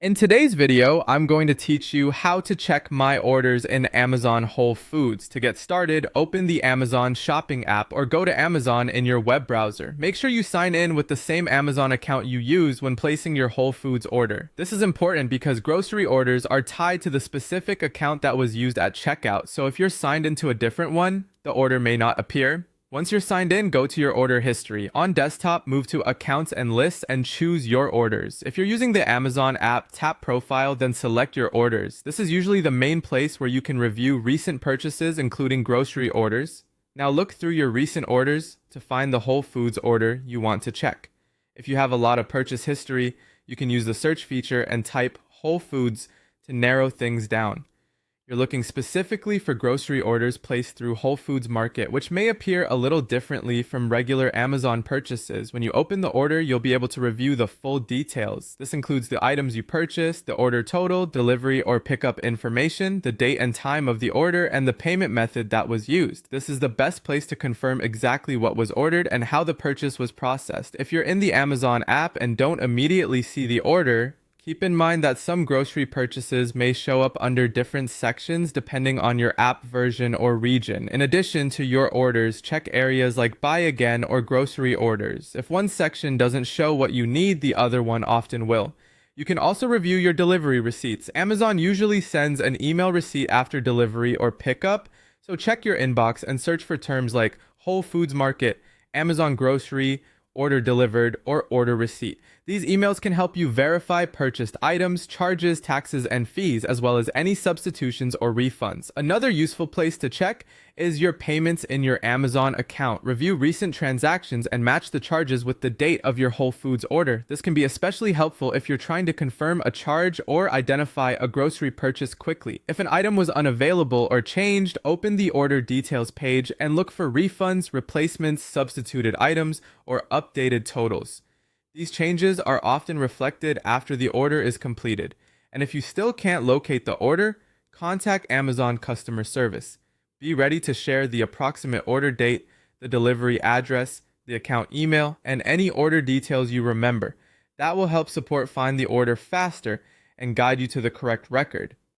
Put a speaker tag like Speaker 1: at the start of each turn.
Speaker 1: In today's video, I'm going to teach you how to check my orders in Amazon Whole Foods. To get started, open the Amazon shopping app or go to Amazon in your web browser. Make sure you sign in with the same Amazon account you use when placing your Whole Foods order. This is important because grocery orders are tied to the specific account that was used at checkout, so if you're signed into a different one, the order may not appear. Once you're signed in, go to your order history. On desktop, move to Accounts and Lists and choose your orders. If you're using the Amazon app, tap Profile, then select your orders. This is usually the main place where you can review recent purchases, including grocery orders. Now look through your recent orders to find the Whole Foods order you want to check. If you have a lot of purchase history, you can use the search feature and type Whole Foods to narrow things down. You're looking specifically for grocery orders placed through Whole Foods Market, which may appear a little differently from regular Amazon purchases. When you open the order, you'll be able to review the full details. This includes the items you purchased, the order total, delivery or pickup information, the date and time of the order, and the payment method that was used. This is the best place to confirm exactly what was ordered and how the purchase was processed. If you're in the Amazon app and don't immediately see the order, keep in mind that some grocery purchases may show up under different sections depending on your app version or region. In addition to your orders, check areas like Buy Again or Grocery Orders. If one section doesn't show what you need, the other one often will. You can also review your delivery receipts. Amazon usually sends an email receipt after delivery or pickup, so check your inbox and search for terms like Whole Foods Market, Amazon Grocery, order delivered, or order receipt. These emails can help you verify purchased items, charges, taxes, and fees, as well as any substitutions or refunds. Another useful place to check is your payments in your Amazon account. Review recent transactions and match the charges with the date of your Whole Foods order. This can be especially helpful if you're trying to confirm a charge or identify a grocery purchase quickly. If an item was unavailable or changed, open the order details page and look for refunds, replacements, substituted items, or updated totals. These changes are often reflected after the order is completed, and if you still can't locate the order, contact Amazon customer service. Be ready to share the approximate order date, the delivery address, the account email, and any order details you remember. That will help support find the order faster and guide you to the correct record.